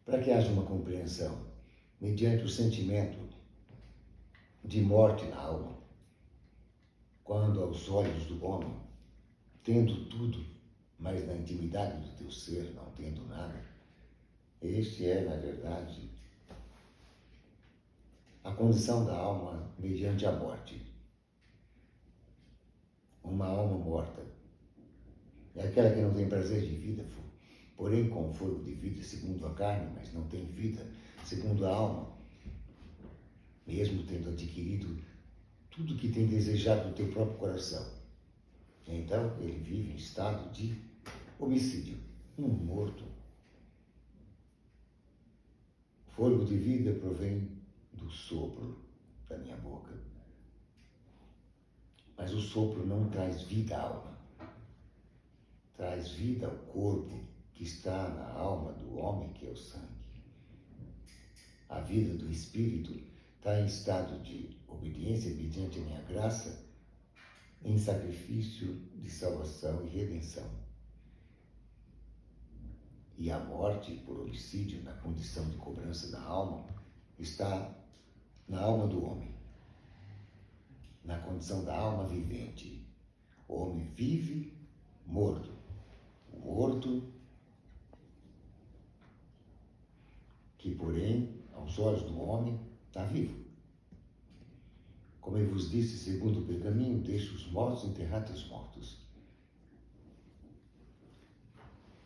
para que haja uma compreensão, mediante o sentimento de morte na alma, quando aos olhos do homem, tendo tudo, mas na intimidade do teu ser, não tendo nada, este é, na verdade, a condição da alma mediante a morte. Uma alma morta é aquela que não tem prazer de vida, porém com fogo de vida segundo a carne, mas não tem vida segundo a alma, mesmo tendo adquirido tudo que tem desejado no teu próprio coração. Então ele vive em estado de homicídio, um morto. Fogo de vida provém do sopro da minha boca. Mas o sopro não traz vida à alma. Traz vida ao corpo que está na alma do homem, que é o sangue. A vida do espírito está em estado de obediência mediante a minha graça, em sacrifício de salvação e redenção. E a morte por homicídio, na condição de cobrança da alma, está na alma do homem, na condição da alma vivente. O homem vive morto. O morto, que porém, aos olhos do homem, está vivo. Como eu vos disse, segundo o pergaminho, deixe os mortos enterrar teus mortos.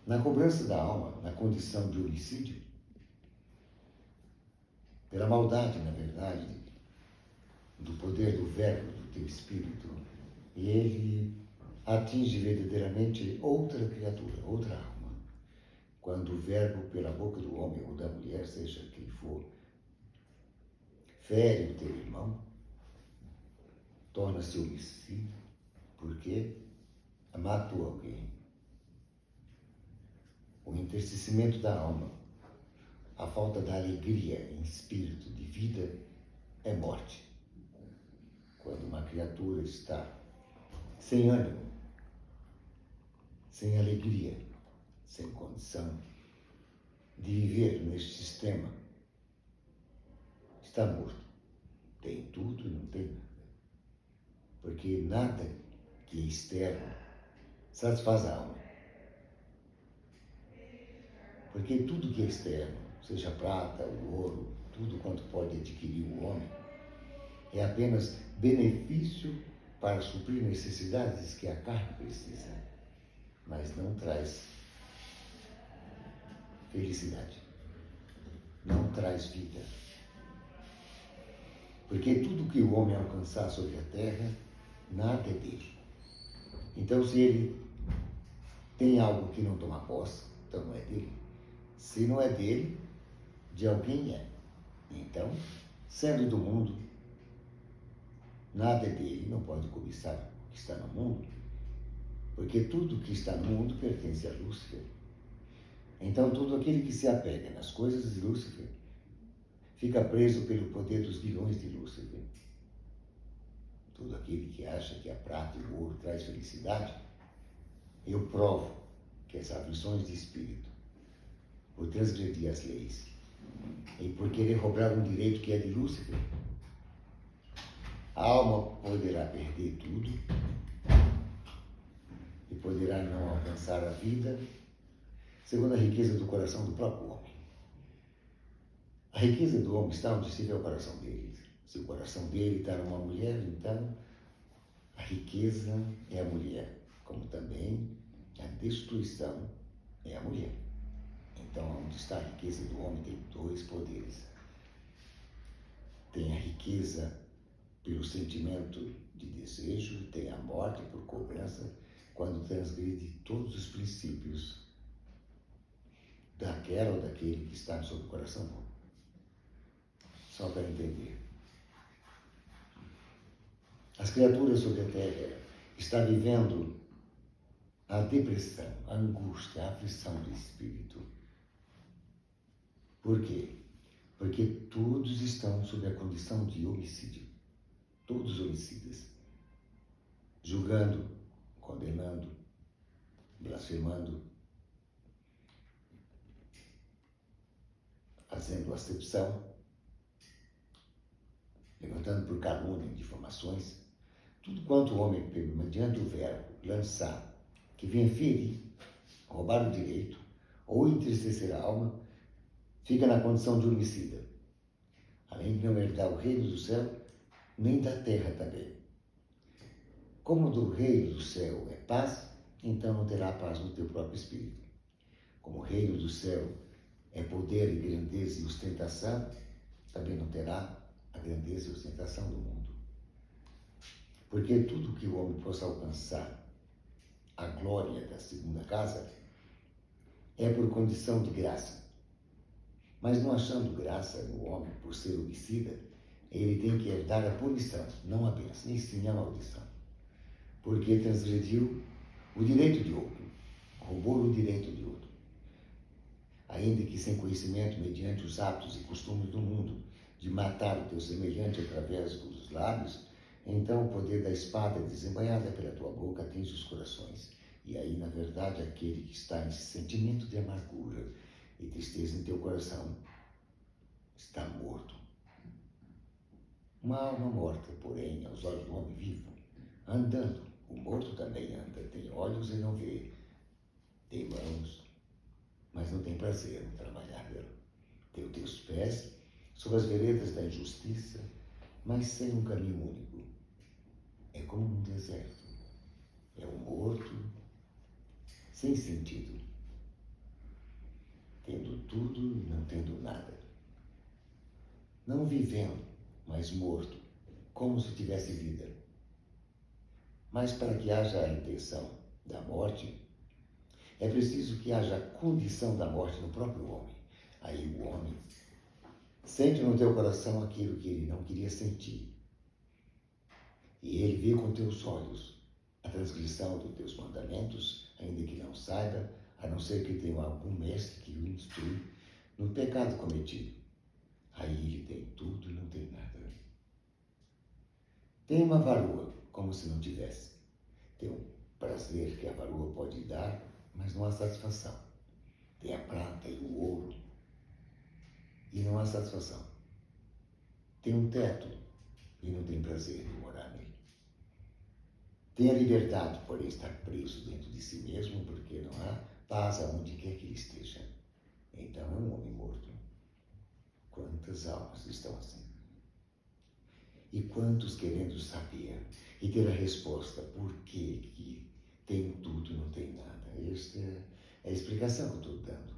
Na cobrança da alma, na condição de homicídio, pela maldade, na verdade, do poder do verbo do teu espírito, ele atinge verdadeiramente outra criatura, outra alma. Quando o verbo pela boca do homem ou da mulher, seja quem for, fere o teu irmão, torna-se homicídio, porque matou alguém. O entristecimento da alma, a falta da alegria em espírito de vida é morte. Quando uma criatura está sem ânimo, sem alegria, sem condição de viver neste sistema, está morto. Tem tudo e não tem nada. Porque nada que é externo satisfaz a alma. Porque tudo que é externo, seja a prata, o ouro, tudo quanto pode adquirir o homem, é apenas benefício para suprir necessidades que a carne precisa, mas não traz felicidade, não traz vida. Porque tudo que o homem alcançar sobre a terra, nada é dele. Então, se ele tem algo que não toma posse, então não é dele. Se não é dele, de alguém é. Então, sendo do mundo, nada é dele, não pode cobiçar o que está no mundo, porque tudo que está no mundo pertence a Lúcifer. Então, todo aquele que se apega nas coisas de Lúcifer fica preso pelo poder dos guilhões de Lúcifer. Todo aquele que acha que a prata e o ouro traz felicidade, eu provo que as aflições de espírito, por transgredir as leis e por querer roubar um direito que é de Lúcifer, a alma poderá perder tudo e poderá não alcançar a vida segundo a riqueza do coração do próprio homem. A riqueza do homem está onde estiver o coração dele. Se o coração dele está numa mulher, então a riqueza é a mulher, como também a destruição é a mulher. Então, onde está a riqueza do homem, tem dois poderes. Tem a riqueza pelo sentimento de desejo, e tem a morte por cobrança, quando transgride todos os princípios daquela ou daquele que está no seu coração. Só para entender. As criaturas sobre a Terra estão vivendo a depressão, a angústia, a aflição do espírito. Por quê? Porque todos estão sob a condição de homicídio. Todos homicidas. Julgando, condenando, blasfemando. fazendo acepção, levantando por calúnia e difamações, tudo quanto o homem, mediante o verbo, lançar, que venha ferir, roubar o direito ou entristecer a alma, fica na condição de homicida, além de não herdar o reino do céu, nem da terra também. Como do reino do céu é paz, então não terá paz no teu próprio espírito. Como o reino do céu é poder e grandeza e ostentação, também não terá a grandeza e ostentação do mundo. Porque tudo que o homem possa alcançar, a glória da segunda casa, é por condição de graça. Mas não achando graça no homem por ser homicida, ele tem que herdar a punição, não a bênção, e sim a maldição. Porque transgrediu o direito de outro, roubou o direito de outro. Ainda que sem conhecimento, mediante os hábitos e costumes do mundo, de matar o teu semelhante através dos lábios, então o poder da espada desembainhada pela tua boca atinge os corações. E aí, na verdade, aquele que está nesse sentimento de amargura e tristeza em teu coração está morto. Uma alma morta, porém, aos olhos do homem vivo, andando. O morto também anda, tem olhos e não vê, tem mãos, mas não tem prazer em trabalhar. Tem os teus pés sobre as veredas da injustiça, mas sem um caminho único. É como um deserto. É um morto sem sentido, tendo tudo e não tendo nada. Não vivendo, mas morto, como se tivesse vida. Mas para que haja a intenção da morte, é preciso que haja a condição da morte no próprio homem. Aí o homem sente no teu coração aquilo que ele não queria sentir. E ele vê com teus olhos a transgressão dos teus mandamentos, ainda que não saiba, a não ser que tenha algum mestre que o instrui no pecado cometido. Aí ele tem tudo e não tem nada. Tem uma varoa, como se não tivesse. Tem um prazer que a varoa pode dar, mas não há satisfação. Tem a prata e o ouro, e não há satisfação. Tem um teto, e não tem prazer em morar nele. Tem a liberdade, porém está preso dentro de si mesmo, porque não há paz aonde quer que ele esteja. Então é um homem morto. Quantas almas estão assim? E quantos querendo saber e ter a resposta por que tem tudo e não tem nada? Esta é a explicação que eu estou dando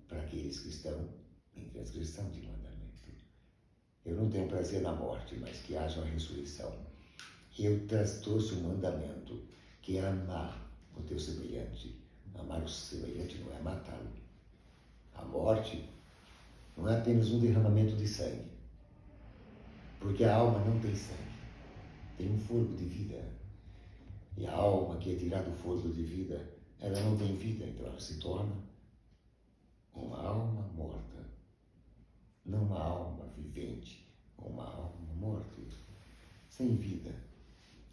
para aqueles que estão em transgressão de mandamento. Eu não tenho prazer na morte, mas que haja uma ressurreição. Eu trouxe um mandamento, que é amar o teu semelhante. Amar o semelhante não é matá-lo. A morte não é apenas um derramamento de sangue, porque a alma não tem sangue, tem um fogo de vida. E a alma que é tirada do fogo de vida, ela não tem vida, então ela se torna uma alma morta, não uma alma vivente, uma alma morta, sem vida.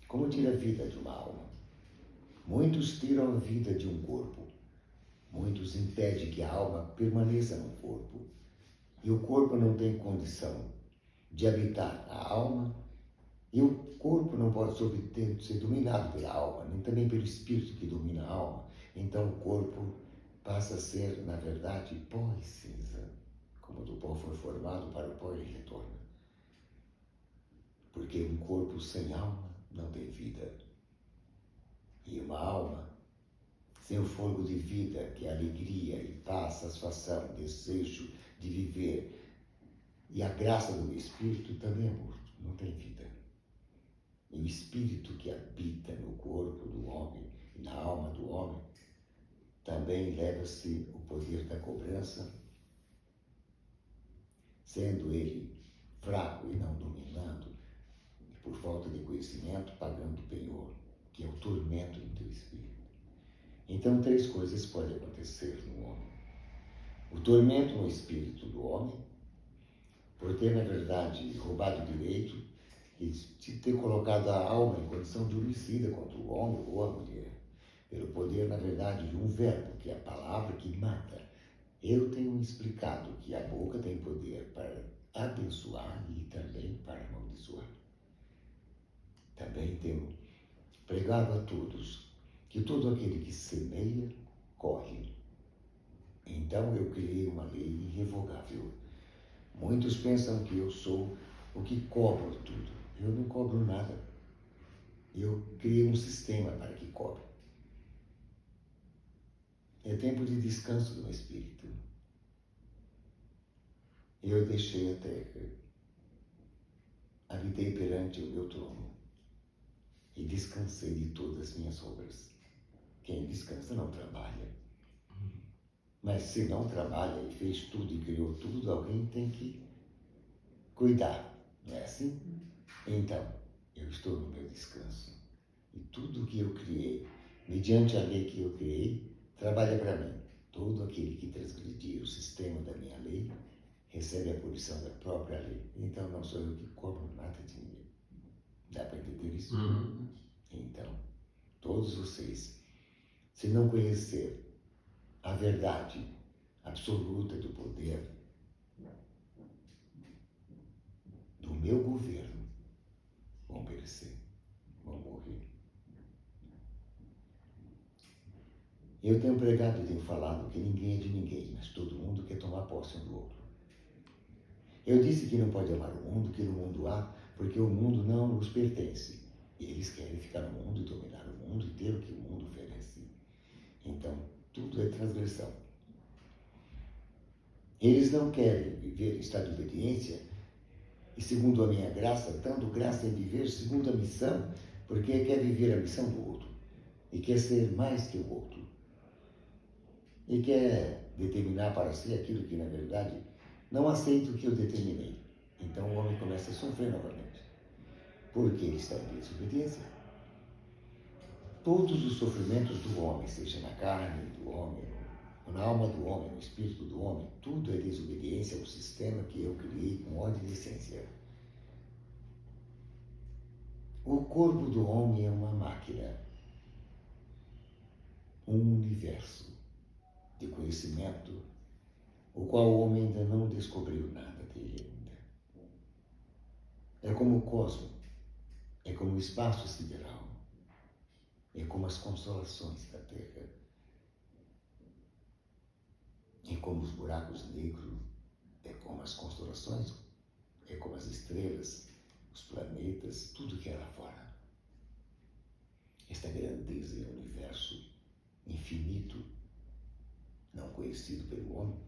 Como tira a vida de uma alma? Muitos tiram a vida de um corpo, muitos impedem que a alma permaneça no corpo, e o corpo não tem condição de habitar a alma, e o corpo não pode ser dominado pela alma, nem também pelo espírito que domina a alma. Então o corpo passa a ser, na verdade, pó e cinza. Como do pó foi formado, para o pó ele retorna. Porque um corpo sem alma não tem vida. E uma alma sem o fogo de vida, que é alegria e paz, satisfação, desejo de viver, e a graça do Espírito também é morto, não tem vida. E o Espírito que habita no corpo do homem e na alma do homem, também leva-se o poder da cobrança, sendo ele fraco e não dominando, e por falta de conhecimento, pagando o penhor, que é o tormento do teu espírito. Então, três coisas podem acontecer no homem. O tormento no espírito do homem, por ter, na verdade, roubado o direito e de ter colocado a alma em condição de homicida contra o homem ou a mulher, pelo poder, na verdade, de um verbo, que é a palavra que mata, Eu tenho explicado que a boca tem poder para abençoar e também para amaldiçoar. Também tenho pregado a todos que todo aquele que semeia, colhe. Então eu criei uma lei irrevogável. Muitos pensam que eu sou o que cobro tudo. Eu não cobro nada. Eu criei um sistema para que cobre. É tempo de descanso do espírito. Eu deixei a terra, habitei perante o meu trono e descansei de todas as minhas obras. Quem descansa não trabalha. Mas se não trabalha e fez tudo e criou tudo, alguém tem que cuidar. Não é assim? Então, eu estou no meu descanso. E tudo que eu criei, mediante a lei que eu criei, trabalha para mim. Todo aquele que transgredir o sistema da minha lei, recebe a punição da própria lei. Então não sou eu que cobro nada de ninguém. Dá para entender isso? Então, todos vocês, se não conhecer a verdade absoluta do poder do meu governo, vão perecer, vão morrer. Eu tenho pregado e tenho falado que ninguém é de ninguém, mas todo mundo quer tomar posse um do outro. Eu disse que não pode amar o mundo, que no mundo há, porque o mundo não os pertence. Eles querem ficar no mundo e dominar o mundo e ter o que o mundo oferece. Então, tudo é transgressão. Eles não querem viver em estado de obediência e, segundo a minha graça, dando graça em viver segundo a missão, porque quer viver a missão do outro e quer ser mais que o outro. E quer determinar para si aquilo que, na verdade, não aceita o que eu determinei. Então o homem começa a sofrer novamente, porque ele está em desobediência. Todos os sofrimentos do homem, seja na carne do homem, na alma do homem, no espírito do homem, tudo é desobediência ao sistema que eu criei com ordem e essência. O corpo do homem é uma máquina, um universo de conhecimento, o qual o homem ainda não descobriu nada dele ainda. É como o cosmos, é como o espaço sideral, é como as constelações da Terra, é como os buracos negros, é como as constelações, é como as estrelas, os planetas, tudo que é lá fora. Esta grandeza é um universo infinito, não conhecido pelo homem,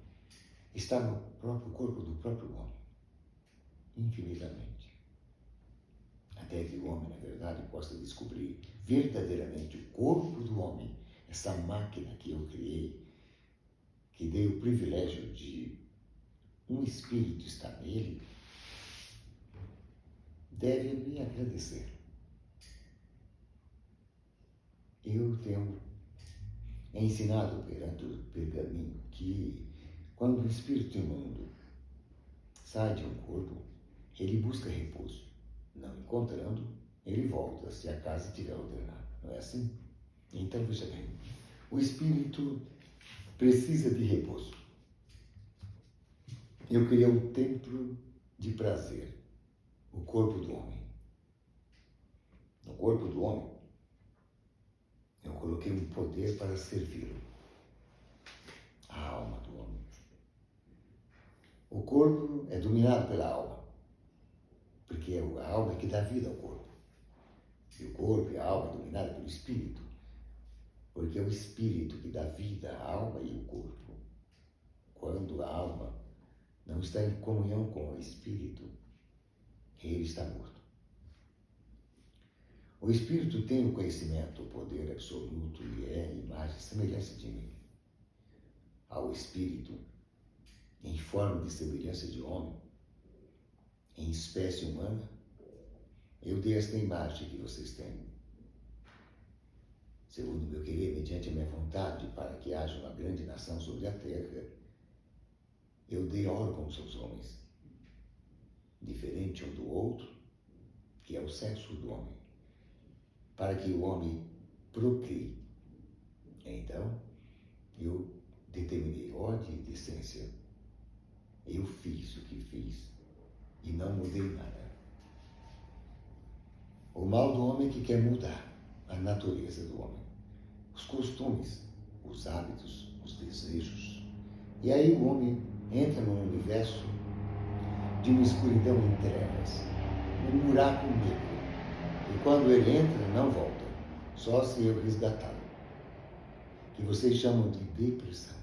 está no próprio corpo do próprio homem, infinitamente. Até que o homem, na verdade, possa descobrir verdadeiramente o corpo do homem, essa máquina que eu criei, que dei o privilégio de um espírito estar nele, deve me agradecer. Eu tenho ensinado perante o pergaminho que quando o espírito imundo sai de um corpo, ele busca repouso. Não encontrando, ele volta se a casa estiver ordenada. Não é assim? Então, veja bem, o espírito precisa de repouso. Eu criei um templo de prazer, o corpo do homem. No corpo do homem, eu coloquei um poder para servi-lo. A alma do homem. O corpo é dominado pela alma, porque a alma é que dá vida ao corpo. E o corpo e a alma é dominada pelo espírito, porque é o espírito que dá vida à alma e ao corpo. Quando a alma não está em comunhão com o espírito, ele está morto. O espírito tem o conhecimento, o poder absoluto e é a imagem e semelhança de mim. Ao espírito, em forma de semelhança de homem, em espécie humana, eu dei esta imagem que vocês têm. Segundo o meu querer, mediante a minha vontade, para que haja uma grande nação sobre a terra, eu dei órgãos aos homens, diferente um do outro, que é o sexo do homem, para que o homem procrie. Então, eu determinei ordem e decência. Eu fiz o que fiz e não mudei nada. O mal do homem é que quer mudar a natureza do homem, os costumes, os hábitos, os desejos. E aí o homem entra num universo de uma escuridão em trevas, um buraco negro. E quando ele entra, não volta, só se eu resgatá-lo, que vocês chamam de depressão.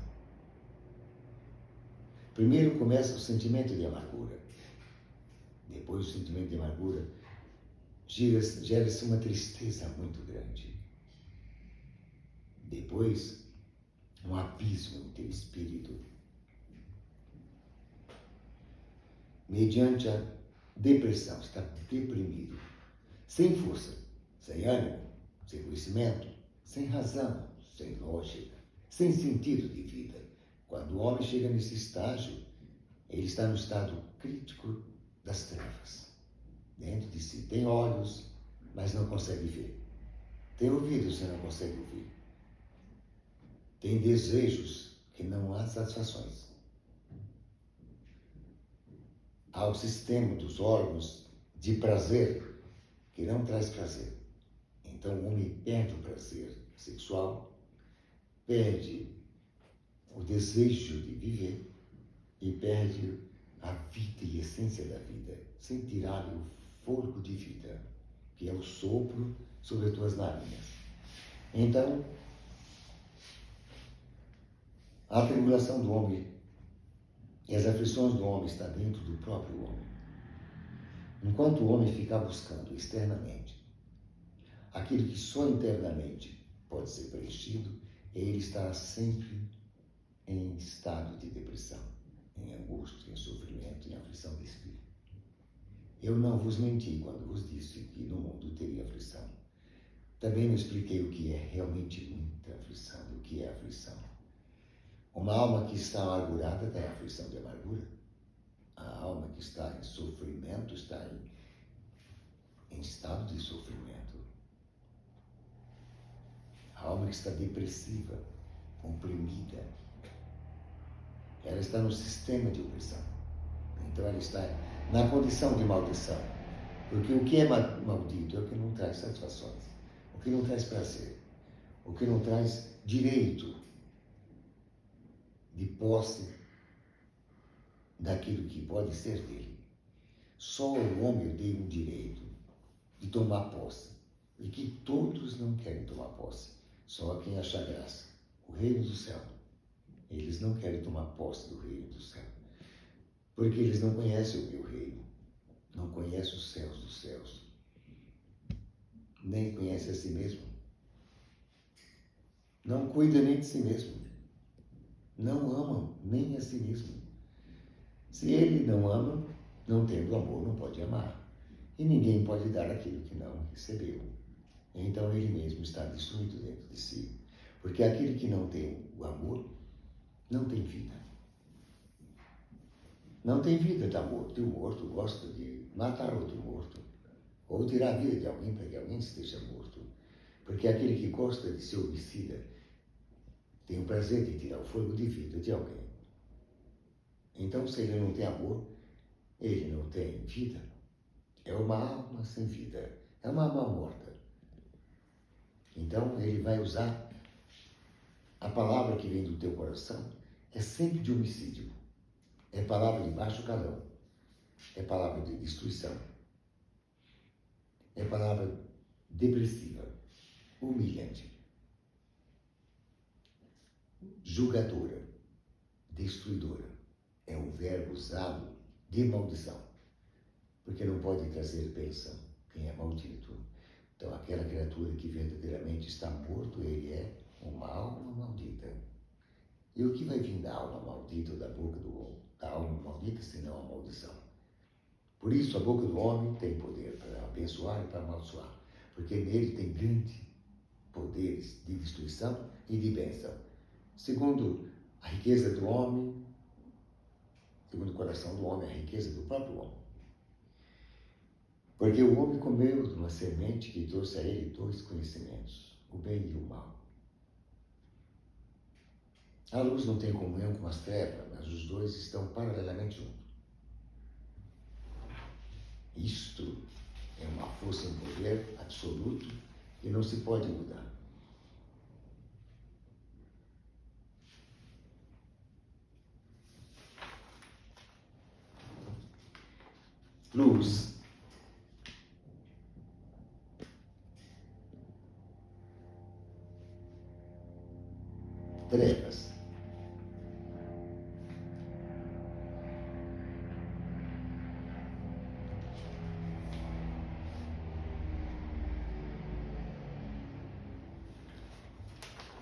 Primeiro começa o sentimento de amargura. Depois o sentimento de amargura gera-se uma tristeza muito grande. Depois, um abismo em teu espírito. Mediante a depressão, está deprimido, sem força, sem ânimo, sem conhecimento, sem razão, sem lógica, sem sentido de vida. Quando o homem chega nesse estágio, ele está no estado crítico das trevas. Dentro de si tem olhos, mas não consegue ver. Tem ouvidos, você não consegue ouvir. Tem desejos que não há satisfações. Há o sistema dos órgãos de prazer que não traz prazer. Então o homem perde o prazer sexual, perde o desejo de viver e perde a vida e a essência da vida, sem tirar-lhe o fôlego de vida, que é o sopro sobre as tuas narinas. Então, a tribulação do homem e as aflições do homem estão dentro do próprio homem. Enquanto o homem ficar buscando externamente aquilo que só internamente pode ser preenchido, ele estará sempre em estado de depressão, em angústia, em sofrimento, em aflição de espírito. Eu não vos menti quando vos disse que no mundo teria aflição. Também não expliquei o que é realmente muita aflição, o que é aflição. Uma alma que está amargurada tem aflição de amargura. A alma que está em sofrimento está em estado de sofrimento. A alma que está depressiva, oprimida, ela está no sistema de opressão. Então ela está na condição de maldição. Porque o que é maldito é o que não traz satisfações, o que não traz prazer, o que não traz direito de posse daquilo que pode ser dele. Só o homem tem o direito de tomar posse, e que todos não querem tomar posse, só quem acha graça. O reino do céu, eles não querem tomar posse do reino do céu, porque eles não conhecem o meu reino, não conhecem os céus dos céus, nem conhecem a si mesmo, não cuidam nem de si mesmo, não amam nem a si mesmo. Se ele não ama, não tendo amor, não pode amar. E ninguém pode dar aquilo que não recebeu. Então ele mesmo está destruído dentro de si. Porque aquele que não tem o amor, não tem vida. Não tem vida, está morto. E o morto gosta de matar outro morto. Ou tirar a vida de alguém para que alguém esteja morto. Porque aquele que gosta de ser homicida tem o prazer de tirar o fôlego de vida de alguém. Então, se ele não tem amor, ele não tem vida. É uma alma sem vida. É uma alma morta. Então, ele vai usar a palavra que vem do teu coração, é sempre de homicídio. É palavra de baixo calão. É palavra de destruição. É palavra depressiva, humilhante, julgadora, destruidora. É um verbo usado de maldição, porque não pode trazer bênção quem é maldito. Então, aquela criatura que verdadeiramente está morto, ele é uma alma maldita. E o que vai vir da alma maldita ou da boca da alma maldita, senão a maldição? Por isso, a boca do homem tem poder para abençoar e para amaldiçoar, porque nele tem grandes poderes de destruição e de bênção. Segundo a riqueza do homem, segundo o coração do homem, a riqueza do próprio homem. Porque o homem comeu de uma semente que trouxe a ele dois conhecimentos, o bem e o mal. A luz não tem comunhão com as trevas, mas os dois estão paralelamente juntos. Isto é uma força e um poder absoluto que não se pode mudar. Luz. Trevas.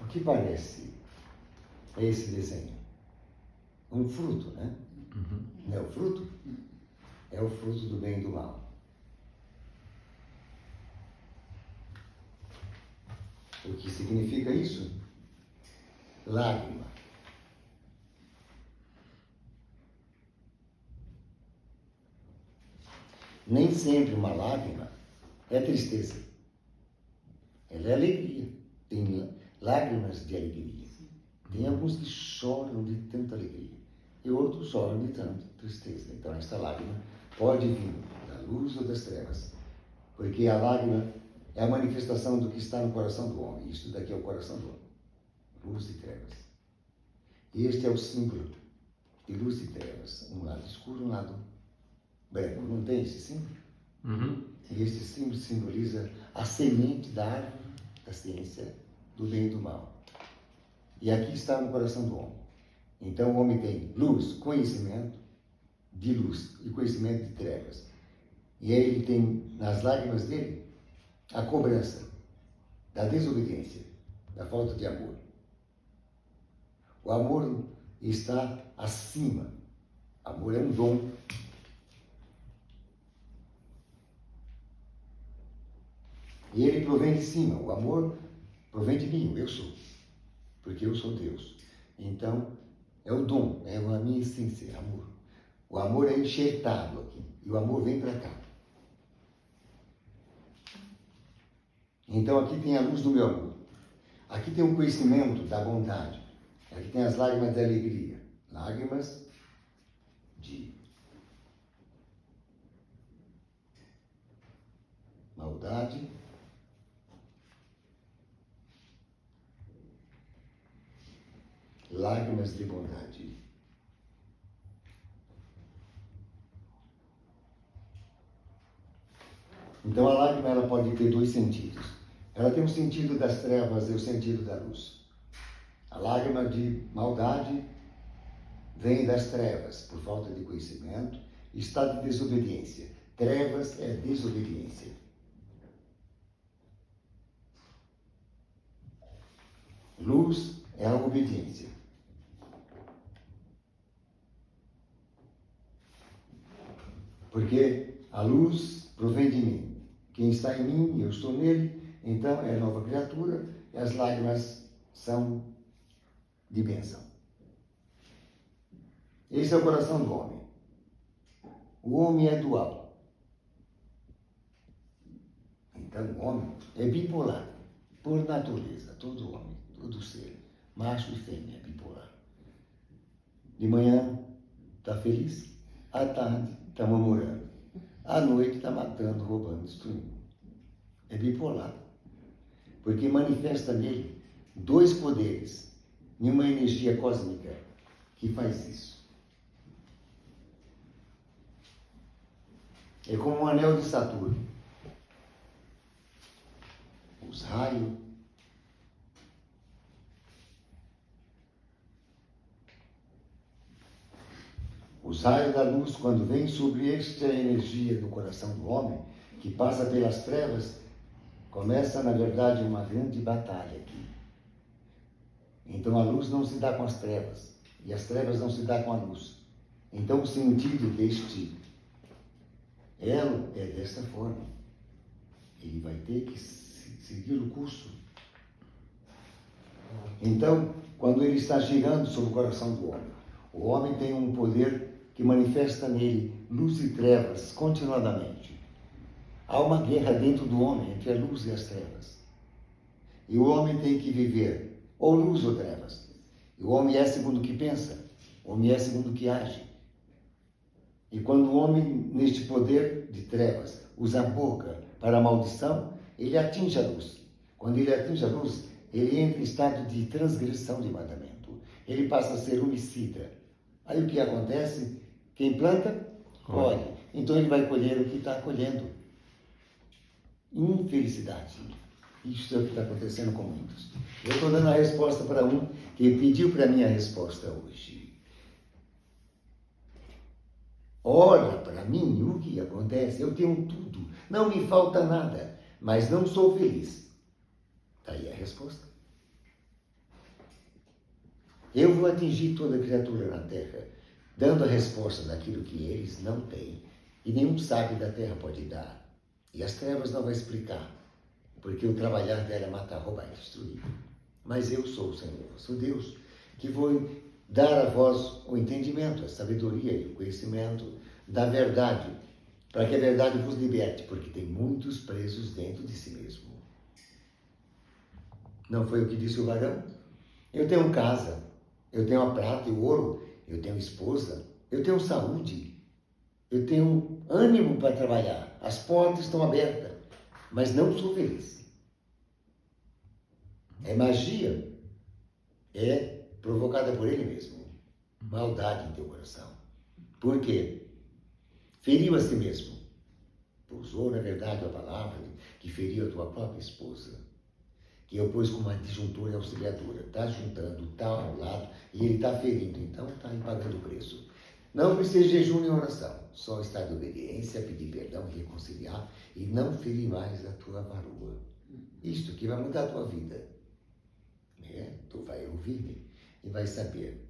O que parece esse desenho? Um fruto, né? Não é o fruto? É o fruto do bem e do mal. O que significa isso? Lágrima. Nem sempre uma lágrima é tristeza. Ela é alegria. Tem lágrimas de alegria. Tem alguns que choram de tanta alegria e outros choram de tanta tristeza. Então esta lágrima pode vir da luz ou das trevas, porque a lágrima é a manifestação do que está no coração do homem. Isto daqui é o coração do homem. Luz e trevas. Este é o símbolo de luz e trevas. Um lado escuro, um lado branco. Não tem esse símbolo? E este símbolo simboliza a semente da árvore da ciência do bem e do mal. E aqui está no coração do homem. Então o homem tem luz, conhecimento de luz e conhecimento de trevas. E aí ele tem nas lágrimas dele a cobrança da desobediência, da falta de amor. O amor está acima. Amor é um dom. E ele provém de cima. O amor provém de mim, eu sou. Porque eu sou Deus. Então, é o dom, é a minha essência, é amor. O amor é enxertado aqui. E o amor vem para cá. Então, aqui tem a luz do meu amor. Aqui tem o conhecimento da bondade. Aqui tem as lágrimas da alegria. Lágrimas de maldade. Lágrimas de bondade. Então a lágrima ela pode ter dois sentidos. Ela tem o sentido das trevas e o sentido da luz. A lágrima de maldade vem das trevas por falta de conhecimento, está de desobediência. Trevas é desobediência. Luz é a obediência. Porque a luz provém de mim. Quem está em mim, eu estou nele, então é nova criatura e as lágrimas são de bênção. Esse é o coração do homem. O homem é dual. Então o homem é bipolar, por natureza. Todo homem, todo ser, macho e fêmea, é bipolar. De manhã está feliz, à tarde está murmurando, à noite está matando, roubando, destruindo. É bipolar. Porque manifesta nele dois poderes e uma energia cósmica que faz isso. É como um anel de Saturno. Os raios da luz, quando vem sobre esta energia do coração do homem, que passa pelas trevas, começa, na verdade, uma grande batalha aqui. Então a luz não se dá com as trevas, e as trevas não se dá com a luz. Então o sentido deste elo é desta forma. Ele vai ter que seguir o curso. Então, quando ele está girando sobre o coração do homem, o homem tem um poder que manifesta nele luz e trevas continuadamente. Há uma guerra dentro do homem entre a luz e as trevas. E o homem tem que viver ou luz ou trevas. O homem é segundo o que pensa, o homem é segundo o que age. E quando o homem, neste poder de trevas, usa a boca para a maldição, ele atinge a luz. Quando ele atinge a luz, ele entra em estado de transgressão de mandamento. Ele passa a ser homicida. Aí o que acontece? Quem planta, colhe. Então ele vai colher o que está colhendo. Infelicidade. Isso é o que está acontecendo com muitos. Eu estou dando a resposta para um que pediu para mim a resposta hoje. Olha para mim o que acontece. Eu tenho tudo. Não me falta nada. Mas não sou feliz. Está aí a resposta. Eu vou atingir toda criatura na terra, dando a resposta daquilo que eles não têm. E nenhum sábio da terra pode dar. E as trevas não vão explicar. Porque o trabalhar dela é matar, roubar e destruir. Mas eu sou o Senhor, sou Deus, que vou dar a vós o entendimento, a sabedoria e o conhecimento da verdade, para que a verdade vos liberte, porque tem muitos presos dentro de si mesmo. Não foi o que disse o varão? Eu tenho casa, eu tenho a prata e o ouro, eu tenho esposa, eu tenho saúde, eu tenho ânimo para trabalhar, as portas estão abertas, mas não sou feliz. É magia, é provocada por ele mesmo. Maldade em teu coração. Por quê? Feriu a si mesmo. Usou, na verdade, a palavra que feriu a tua própria esposa, que eu pus como uma disjuntora e auxiliadora. Está juntando, está ao lado, e ele está ferindo, então está aí pagando o preço. Não precisa de jejum nem oração, só estar de obediência, pedir perdão, reconciliar e não ferir mais a tua varoa. Isto que vai mudar a tua vida. Tu vai ouvir-me e vai saber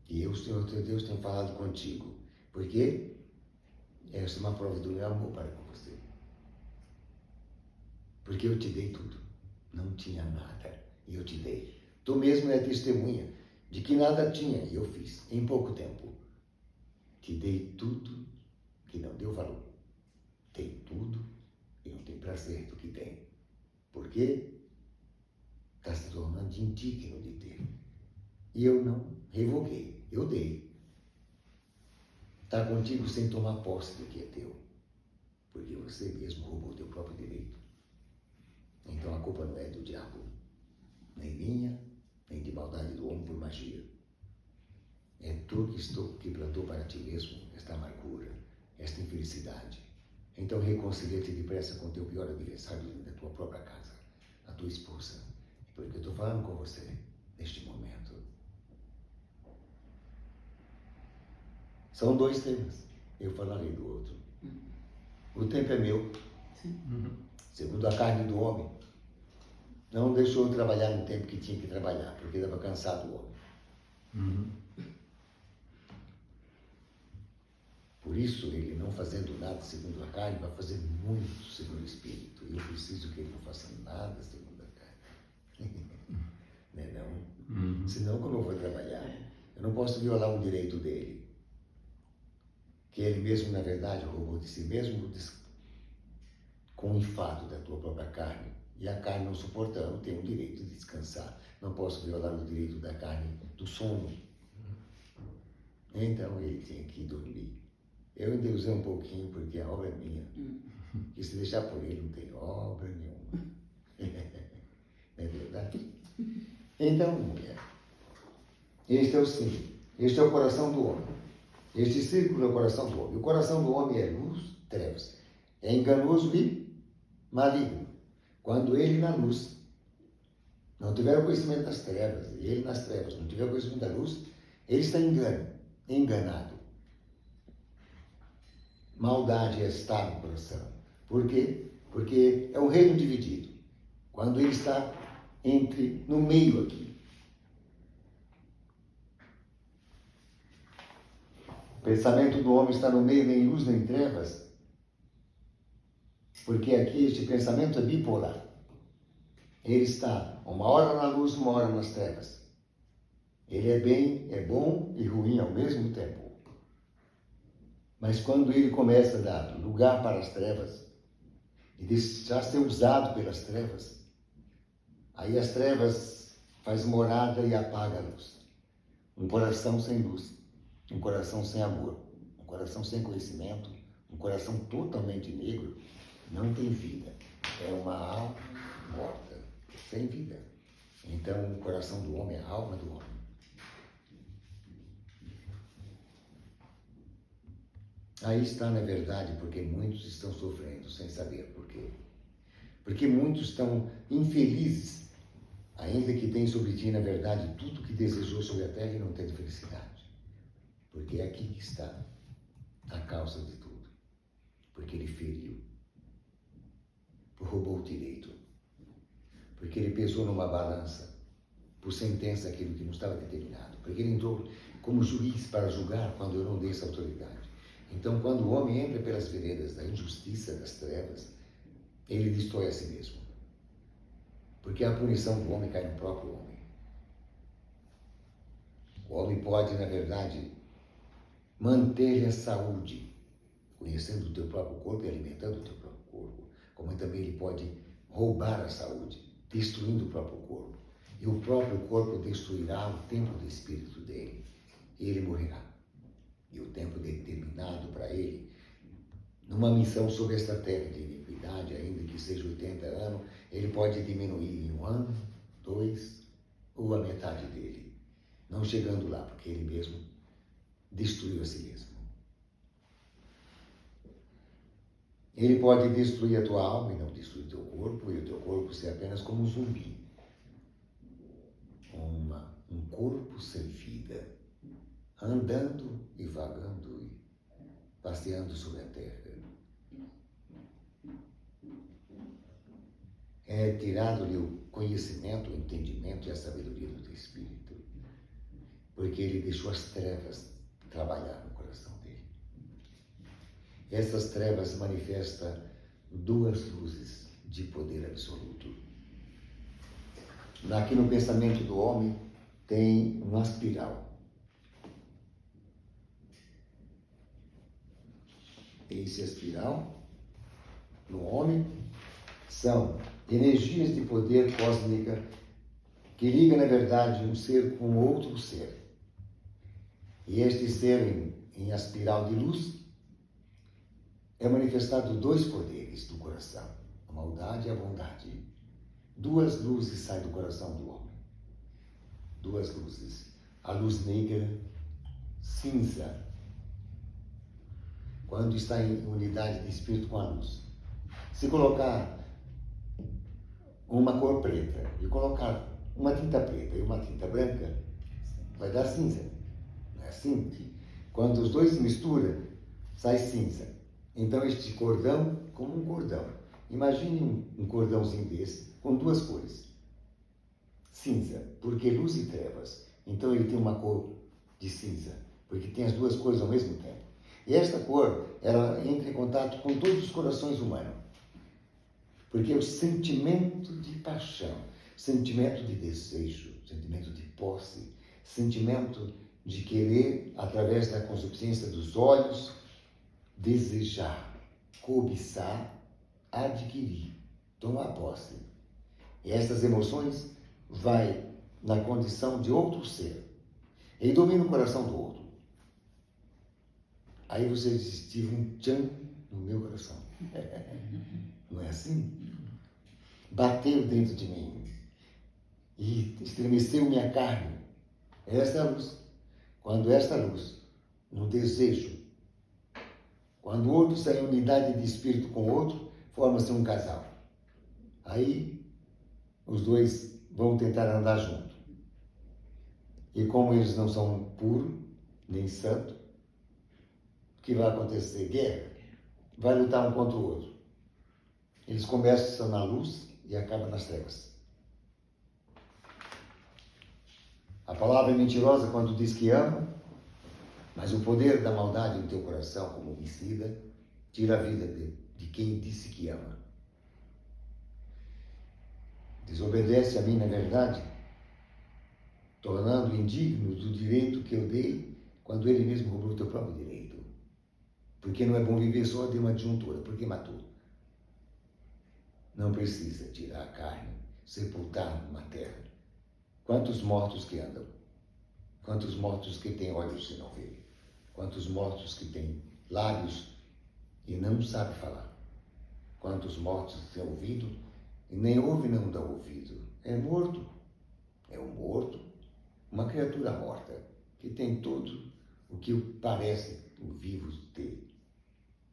que eu, Senhor teu Deus, tenho falado contigo. Porque esta é uma prova do meu amor para com você. Porque eu te dei tudo. Não tinha nada e eu te dei. Tu mesmo é testemunha de que nada tinha e eu fiz em pouco tempo. Te dei tudo que não deu valor. Tem tudo e não tem prazer do que tem. Por quê? Está se tornando indigno de ter. E eu não revoguei, eu dei. Está contigo sem tomar posse do que é teu. Porque você mesmo roubou o teu próprio direito. Então a culpa não é do diabo, nem minha, nem de maldade do homem por magia. É tu que plantou para ti mesmo esta amargura, esta infelicidade. Então reconcilia-te depressa com o teu pior adversário da tua própria casa, a tua esposa. Porque eu estou falando com você neste momento. São dois temas. Eu falarei do outro. O tempo é meu. Segundo a carne do homem. Não deixou eu trabalhar no tempo que tinha que trabalhar, porque estava cansado o homem. Por isso, ele não fazendo nada segundo a carne, vai fazer muito segundo o Espírito. E eu preciso que ele não faça nada segundo a carne. Não é não? Senão, como eu vou trabalhar? Eu não posso violar um direito dele. Que ele mesmo, na verdade, roubou de si mesmo com o enfado da tua própria carne. E a carne não suportando, tem o direito de descansar. Não posso violar o direito da carne do sono. Então ele tinha que dormir. Eu ainda usei um pouquinho porque a obra é minha. E se deixar por ele, não tem obra nenhuma. Não é verdade? Então, mulher, este é o símbolo. Este é o coração do homem. Este círculo é o coração do homem. O coração do homem é luz, trevas. É enganoso e maligno. Quando ele na luz não tiver o conhecimento das trevas, e ele nas trevas não tiver o conhecimento da luz, ele está enganado. Maldade está no coração. Por quê? Porque é um reino dividido. Quando ele está no meio aqui. O pensamento do homem está no meio, nem luz nem trevas. Porque aqui este pensamento é bipolar. Ele está uma hora na luz, uma hora nas trevas. Ele é bom e ruim ao mesmo tempo. Mas quando ele começa a dar lugar para as trevas, e deixar ser usado pelas trevas, aí as trevas faz morada e apaga a luz. Um coração sem luz, um coração sem amor, um coração sem conhecimento, um coração totalmente negro, não tem vida. É uma alma morta, sem vida. Então, o coração do homem é a alma do homem. Aí está, na verdade, porque muitos estão sofrendo sem saber por quê. Porque muitos estão infelizes, ainda que tenham sobre ti, na verdade, tudo o que desejou sobre a terra e não têm felicidade. Porque é aqui que está a causa de tudo. Porque ele feriu, roubou o direito, porque ele pesou numa balança, por sentença, aquilo que não estava determinado, porque ele entrou como juiz para julgar quando eu não dei essa autoridade. Então, quando o homem entra pelas veredas da injustiça, das trevas, ele destrói a si mesmo. Porque a punição do homem cai no próprio homem. O homem pode, na verdade, manter a saúde, conhecendo o teu próprio corpo e alimentando o teu próprio corpo, como também ele pode roubar a saúde, destruindo o próprio corpo. E o próprio corpo destruirá o templo do espírito dele, e ele morrerá. E o tempo determinado para ele, numa missão sobre esta terra de iniquidade, ainda que seja 80 anos, ele pode diminuir em 1 ano, 2, ou a metade dele, não chegando lá, porque ele mesmo destruiu a si mesmo. Ele pode destruir a tua alma e não destruir o teu corpo, e o teu corpo ser apenas como um zumbi. Um corpo sem vida, andando e vagando e passeando sobre a terra. É tirado-lhe o conhecimento, o entendimento e a sabedoria do teu espírito, porque ele deixou as trevas trabalhar no coração dele. Essas trevas manifestam 2 luzes de poder absoluto. Aqui no pensamento do homem tem uma espiral. Essa espiral no homem são energias de poder cósmica que ligam, na verdade, um ser com outro ser. E este ser em espiral de luz é manifestado 2 poderes do coração, a maldade e a bondade. 2 luzes saem do coração do homem. 2 luzes. A luz negra, cinza, quando está em unidade de espírito com a luz. Se colocar uma cor preta e colocar uma tinta preta e uma tinta branca, vai dar cinza. Não é assim? Quando os dois se misturam, sai cinza. Então este cordão, como um cordão. Imagine um cordãozinho desse com 2 cores. Cinza, porque luz e trevas. Então ele tem uma cor de cinza, porque tem as 2 cores ao mesmo tempo. E esta cor, ela entra em contato com todos os corações humanos. Porque é o sentimento de paixão, sentimento de desejo, sentimento de posse, sentimento de querer, através da concupiscência dos olhos, desejar, cobiçar, adquirir, tomar posse. E estas emoções vai na condição de outro ser. Ele domina o coração do outro. Aí você diz, tive um tchan no meu coração. Não é assim? Bateu dentro de mim e estremeceu minha carne. Esta é a luz. Quando esta luz, no desejo, quando o outro está em unidade de espírito com o outro, forma-se um casal. Aí os 2 vão tentar andar junto. E como eles não são puros, nem santos, o que vai acontecer? Guerra. Vai lutar um contra o outro. Eles começam na luz e acabam nas trevas. A palavra é mentirosa quando diz que ama, mas o poder da maldade no teu coração, como homicida, tira a vida de quem disse que ama. Desobedece a mim, na verdade, tornando indigno do direito que eu dei, quando ele mesmo roubou o teu próprio direito. Porque não é bom viver só de uma adjuntura, porque matou. Não precisa tirar a carne, sepultar numa terra, Quantos mortos que andam? Quantos mortos que têm olhos e não vê? Quantos mortos que têm lábios e não sabem falar? Quantos mortos que têm ouvido e nem ouve, não dá ouvido? É morto. É um morto, uma criatura morta, que tem tudo o que parece o vivo ter.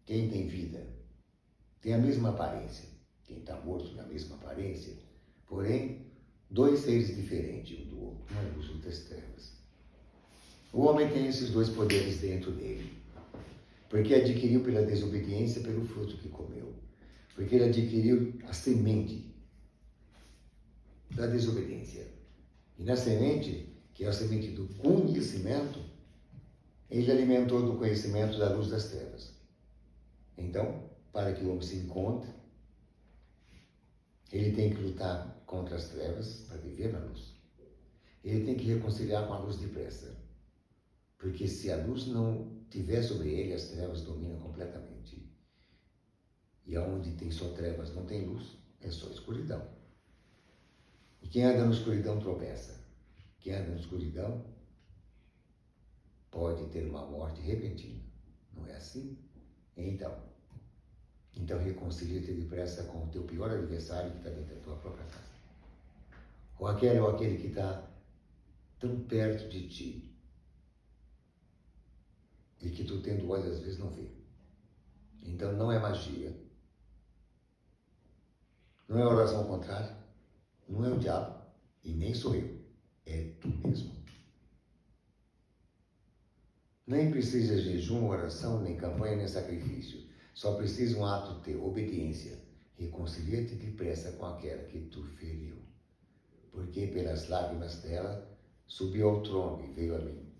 Quem tem vida tem a mesma aparência. Quem está morto tem a mesma aparência, porém, dois seres diferentes um do outro, uma luz e outras trevas. O homem tem esses dois poderes dentro dele, porque adquiriu pela desobediência pelo fruto que comeu, porque ele adquiriu a semente da desobediência. E na semente, que é a semente do conhecimento, ele alimentou do conhecimento da luz das trevas. Então, para que o homem se encontre, ele tem que lutar contra as trevas para viver na luz. Ele tem que reconciliar com a luz depressa. Porque se a luz não tiver sobre ele, as trevas dominam completamente. E aonde tem só trevas, não tem luz, é só escuridão. E quem anda na escuridão tropeça. Quem anda na escuridão pode ter uma morte repentina. Não é assim? Então reconcilia-te depressa com o teu pior adversário que está dentro da tua própria casa. Ou aquele que está tão perto de ti e que tu tendo olhos às vezes não vê. Então não é magia, não é oração contrária, não é o diabo e nem sou eu, é tu mesmo. Nem precisa jejum, oração, nem campanha, nem sacrifício. Só precisa um ato de obediência. Reconcilia-te depressa com aquela que tu feriu. Porque pelas lágrimas dela subiu ao trono e veio a mim.